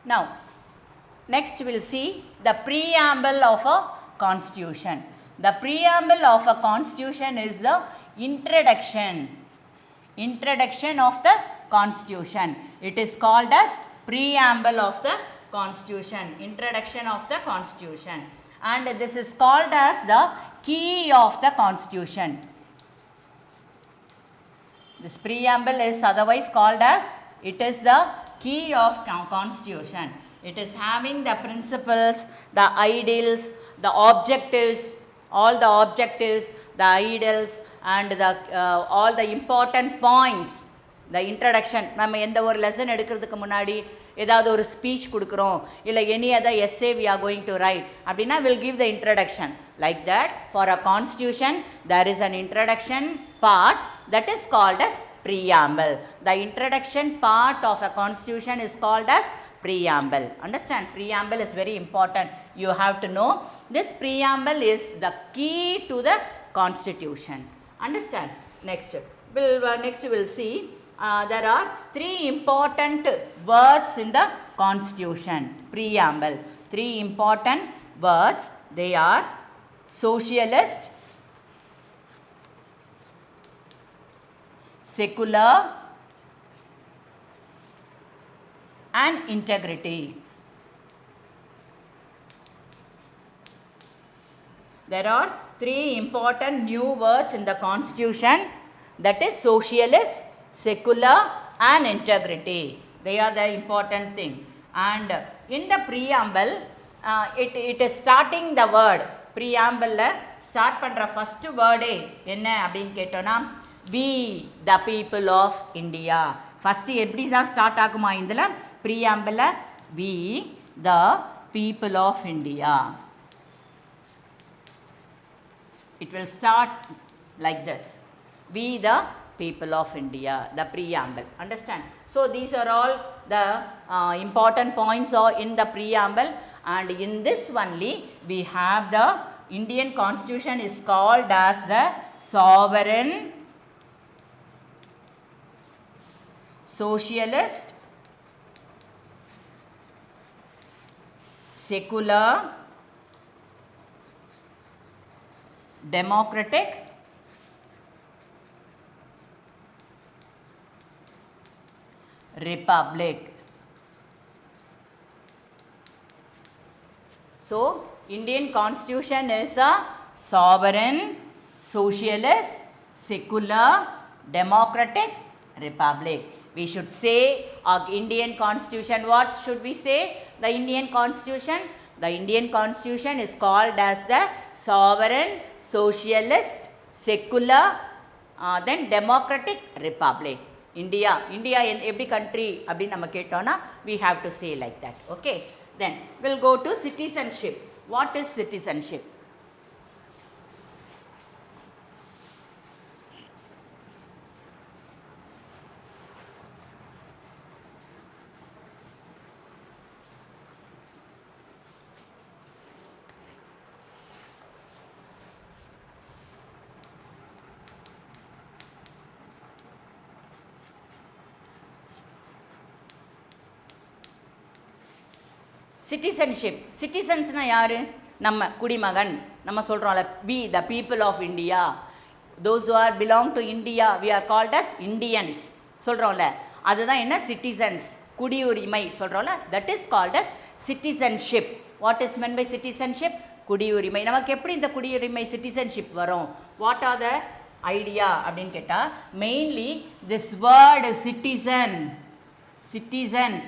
Now, next we will see the preamble of a constitution. The preamble of a constitution is the introduction of the constitution. It is called as preamble of the constitution, introduction of the constitution, and this is called as the key of the constitution. This preamble is otherwise called as, it is the key of constitution. It is having the principles, the ideals, the objectives, all the objectives, the ideals and the all the important points. The introduction, நம்ம எந்த ஒரு lesson எடுக்கிறதுக்கு முன்னாடி ஏதாவது ஒரு speech கொடுக்குறோம், இல்லை any other essay we are going to write அப்படின்னா will give the introduction. Like that, for a constitution there is an introduction part that is called as preamble. The introduction part of a constitution is called as preamble. Understand? Preamble is very important. You have to know this preamble is the key to the constitution. Understand? Next we'll see there are three important words in the constitution. Preamble. Three important words. They are socialist, secular and integrity. There are three important new words in the constitution, that is socialist, secular and integrity. They are the important thing. And in the preamble, it is starting the word. Preamble start பண்ற first word என்ன அப்படின்னு கேட்டோம்னா we the people of India. First எப்படி தான் start ஆகுமா இதில் preamble? we the people of India. It will start like this. We the people of India, the preamble. Understand? So these are all the important points are in the preamble, and in this only we have the Indian constitution is called as the sovereign, socialist, secular, democratic, republic. So Indian constitution is a sovereign, socialist, secular, democratic, republic. We should say Indian constitution. What should we say? The Indian constitution. The Indian constitution is called as the sovereign, socialist, secular, then democratic, republic. India every country அப்படி நம்ம கேட்டோம்னா we have to say like that. Okay, then we'll go to citizenship. What is citizenship? Citizenship. Citizensனா யாரு? நம்ம குடிமகன். நம்ம சொல்கிறோம்ல we the people of India. Those who are belong to India, we are called as Indians. சொல்கிறோம்ல அதுதான் என்ன? Citizens. குடியுரிமை சொல்கிறோம்ல, that is called as citizenship. What is meant by citizenship? குடியுரிமை. நமக்கு எப்படி இந்த குடியுரிமை citizenship வரும்? What are the idea அப்படின்னு கேட்டால், mainly this word citizen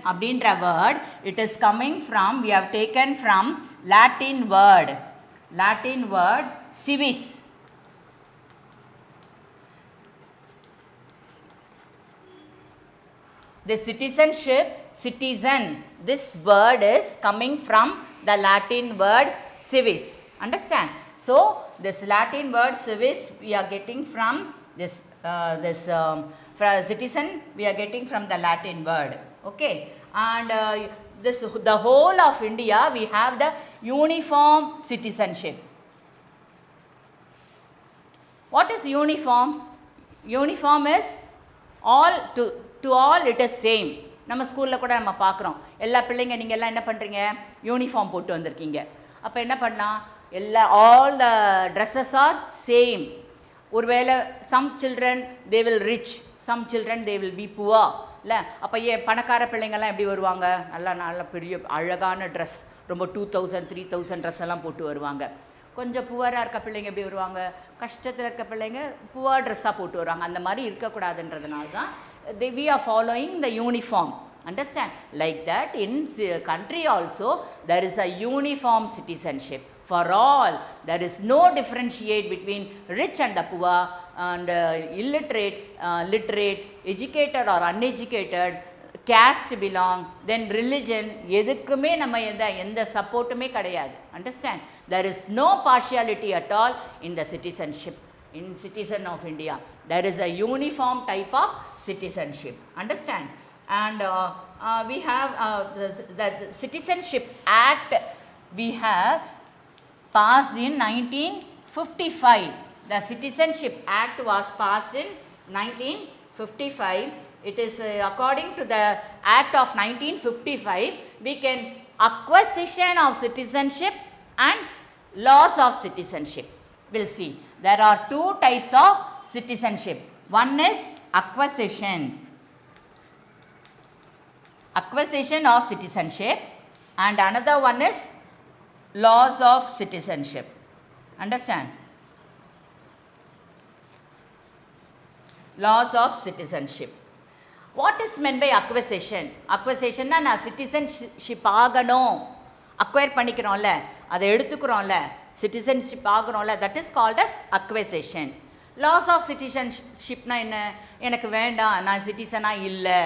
அப்படின்ற word, it is coming from, we have taken from Latin word civis. The citizenship, citizen, this word is coming from the Latin word civis. Understand? So this Latin word civis we are getting from this citizen we are getting from the Latin word. Okay, and the whole of India we have the uniform citizenship. What is uniform? Uniform is all to all it is same. நம்ம ஸ்கூலில் கூட நம்ம பார்க்குறோம், எல்லா பிள்ளைங்க நீங்கள் எல்லாம் என்ன பண்ணுறீங்க, யூனிஃபார்ம் போட்டு வந்திருக்கீங்க. அப்போ என்ன பண்ணலாம், all the dresses are same. ஒருவேளை some children they will rich, some children they will be poor. இல்லை அப்போ பணக்கார பிள்ளைங்கள்லாம் எப்படி வருவாங்க, நல்ல பெரிய அழகான ட்ரெஸ், ரொம்ப 2000 3000 ட்ரெஸ் எல்லாம் போட்டு வருவாங்க. கொஞ்சம் புவராக இருக்க பிள்ளைங்க எப்படி வருவாங்க, கஷ்டத்தில் இருக்க பிள்ளைங்க புவர் ட்ரெஸ்ஸாக போட்டு வருவாங்க. அந்த மாதிரி இருக்கக்கூடாதுன்றதுனால தான் we are following the uniform. Understand? Like that in country also there is a uniform citizenship for all. There is no differentiate between rich and the poor and illiterate, literate, educated or uneducated, caste belong, then religion, எதுக்குமே நம்ம எந்த சப்போர்ட்டுமே கிடையாது. Understand? There is no partiality at all in the citizenship, in citizen of India. There is a uniform type of citizenship. Understand? And we have the Citizenship Act we have passed in 1955. The Citizenship Act was passed in 1955. It is according to the Act of 1955, we can acquisition of citizenship and loss of citizenship. We'll see. There are two types of citizenship. One is acquisition of citizenship, and another one is loss of citizenship. Understand? Loss of citizenship. What is meant by acquisition? Acquisition na நான் citizenship ஆகணும், acquire பண்ணிக்கிறோம்ல, அதை எடுத்துக்கிறோம்ல, citizenship ஆகணும்ல, that is called as acquisition. Loss of citizenshipனா என்ன, எனக்கு வேண்டாம், நான் சிட்டிசனாக இல்லை,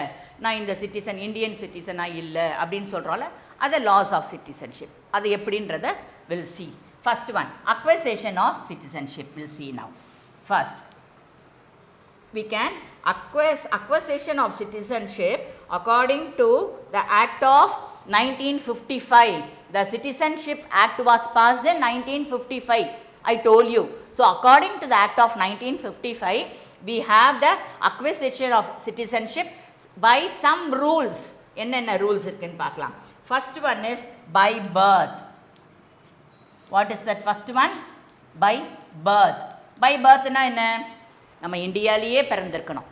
நான் இந்த சிட்டிசன் இந்தியன் சிட்டிசனாக இல்லை அப்படின்னு சொல்கிறோம்ல, அது லாஸ் ஆஃப் சிட்டிசன்ஷிப். அது எப்படின்றத will see. First one, acquisition of citizenship. We'll see now. First, we can acquisition of citizenship according to the Act of 1955. The Citizenship Act was passed in 1955. I told you. So according to the Act of 1955, we have the acquisition of citizenship by some rules. என்னென்ன rules இருக்குன்னு பார்க்கலாம். First one is by birth. What is that first one? By birth. By birthனா என்ன, நம்ம இந்தியாவிலேயே பிறந்திருக்கணும்.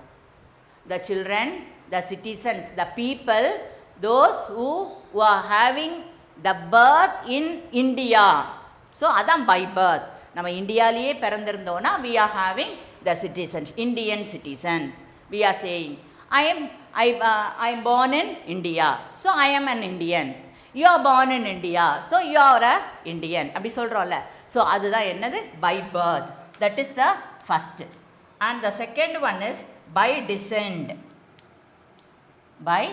The children, the citizens, the people, those who are having the birth in India. So அதான் by birth. நம்ம இந்தியாவிலேயே பிறந்திருந்தோன்னா we are having the citizen, Indian citizen. We are saying I am born in India, so I am an Indian. You are born in India, so you are a Indian. அப்படி சொல்கிறோம்ல, so அதுதான் என்னது, by birth. That is the first. And the second one is by descent. By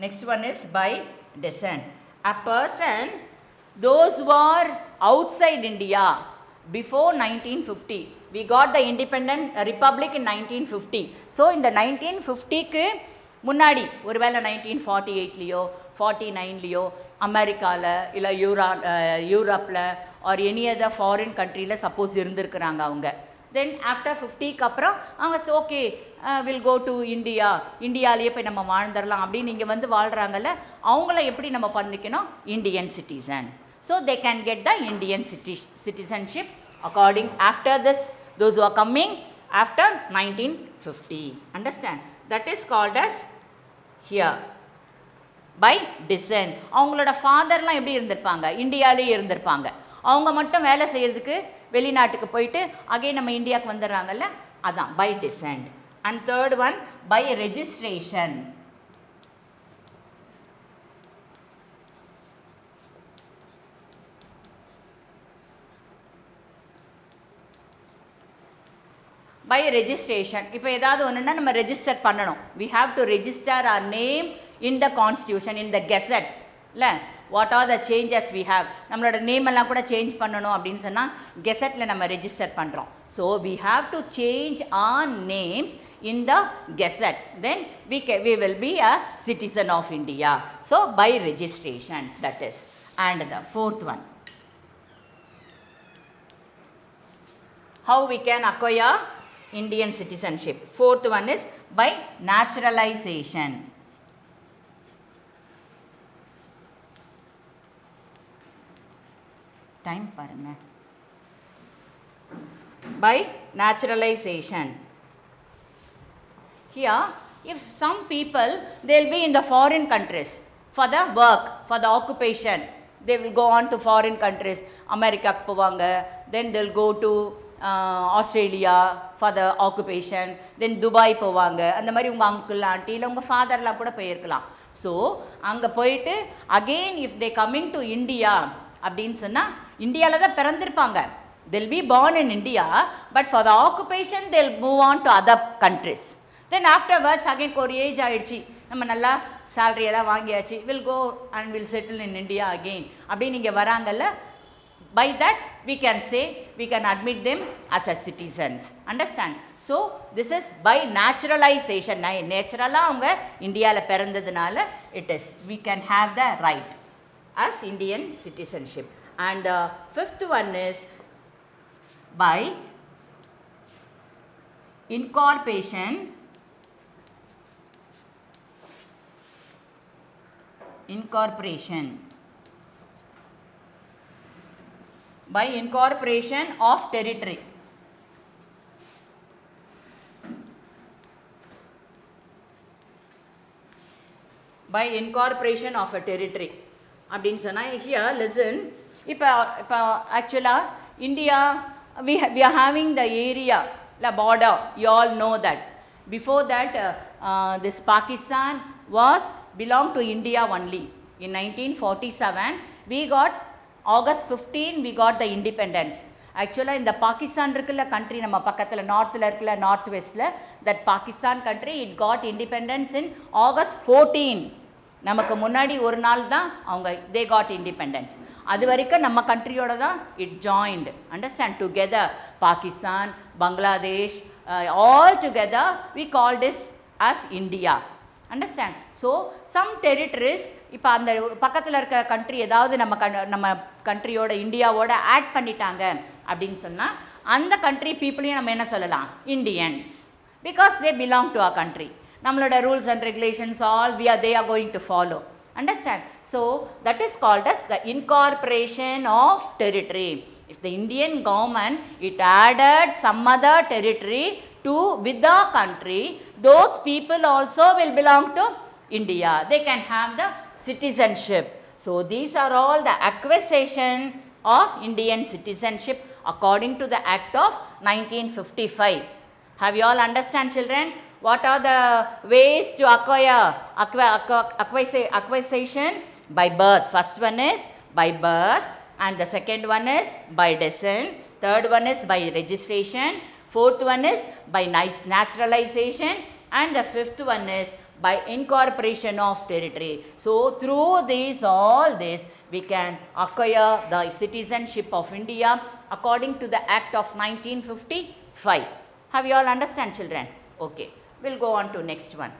next one is by descent. A person, those who are outside India before 1950, we got the independent republic in 1950. So in the 1950க்கு முன்னாடி ஒருவேளை 1948லையோ 49லையோ அமெரிக்காவில் இல்லை யூரோப்பில் or any other foreign கண்ட்ரியில் suppose இருந்திருக்கிறாங்க அவங்க. Then after 50க்கு அப்புறம் அவங்க ஓகே வில் கோ டு இந்தியாவிலேயே போய் நம்ம வாழ்ந்துடலாம் அப்படின்னு இங்கே வந்து வாழ்கிறாங்கல்ல, அவங்கள எப்படி நம்ம பண்ணிக்கணும், Indian citizen. So they can get the Indian citizenship according after this, those who are coming after 1950. Understand? That is called as here by descent. அவங்களோட ஃபாதர்லாம் எப்படி இருந்திருப்பாங்க, இந்தியாவிலே இருந்திருப்பாங்க. அவங்க மட்டும் வேலை செய்கிறதுக்கு வெளிநாட்டுக்கு போயிட்டு அகைன் நம்ம இந்தியாவுக்கு வந்துடுறாங்கல்ல, அதான் by descent. And third one by registration. By registration, இப்போ ஏதாவது ஒன்றுனா நம்ம ரெஜிஸ்டர் பண்ணணும். We have to register our name in the constitution, in the gazette. இல்லை, what are the changes we have, நம்மளோட நேம் எல்லாம் கூட சேஞ்ச் பண்ணணும் அப்படின்னு சொன்னால் கெசட்டில் நம்ம ரெஜிஸ்டர் பண்ணுறோம். So we have to change our names in the gazette, then we will be a citizen of India. So by registration, that is. And the fourth one, how we can acquire Indian citizenship. Fourth one is by naturalization. Time paranga. By naturalization. Here, if some people, they will be in the foreign countries for the work, for the occupation. They will go on to foreign countries. America povanga, then they will go to Australia for the occupation, then Dubai povanga, and the mari unga uncle auntie illa unga father la kuda poirkalam. So anga poitu again if they coming to India அப்படினு சொன்னா இந்தியால தான் பிறந்திருப்பாங்க. They'll be born in India, but for the occupation they'll move on to other countries. Then afterwards again ஒரு age ஆயிடுச்சு, நம்ம நல்லா salary எல்லாம் வாங்கியாச்சு, will go and will settle in India again அப்படி நீங்க வராங்கல்ல, by that we can say we can admit them as a citizens. Understand? So this is by naturalization. Naturally அவங்க இந்தியால பிறந்ததுனால it is we can have the right as Indian citizenship. And the fifth one is by incorporation by incorporation of territory. By incorporation of a territory அப்படினு சொன்னா, here listen, இப்போ actually India we are having the area, the border, you all know that. Before that this Pakistan was belonged to India only. In 1947 we got August 15 we got the independence. Actually in the Pakistan இருக்குல்ல country, நம்ம பக்கத்துல நார்த்ல இருக்குல்ல, north வெஸ்ட்ல, that Pakistan country it got independence in August 14. நமக்கு முன்னாடி ஒரு நாள் தான் அவங்க they got independence. அது வரைக்கும் நம்ம கண்ட்ரியோட தான் it joined. Understand? Together Pakistan, Bangladesh, all together we call this as India. Understand? So some territories இப்போ அந்த பக்கத்தில் இருக்க கண்ட்ரி ஏதாவது நம்ம கண்ட்ரியோட இந்தியாவோட ஆட் பண்ணிட்டாங்க அப்படின்னு சொன்னால் அந்த கண்ட்ரி பீப்புளையும் நம்ம என்ன சொல்லலாம், Indians, because they belong to our country. நம்மளோட rules and regulations all they are going to follow. Understand? So that is called as the incorporation of territory. If the Indian government it added some other territory to with the country, those people also will belong to India. They can have the citizenship. So these are all the acquisition of Indian citizenship according to the Act of 1955. Have you all understand, children? What are the ways to acquire acquisition? By birth. First one is by birth, and the second one is by descent, third one is by registration, fourth one is by naturalization, and the fifth one is by incorporation of territory. So through these all this we can acquire the citizenship of India according to the Act of 1955. Have you all understand, children? Okay, we'll go on to next one.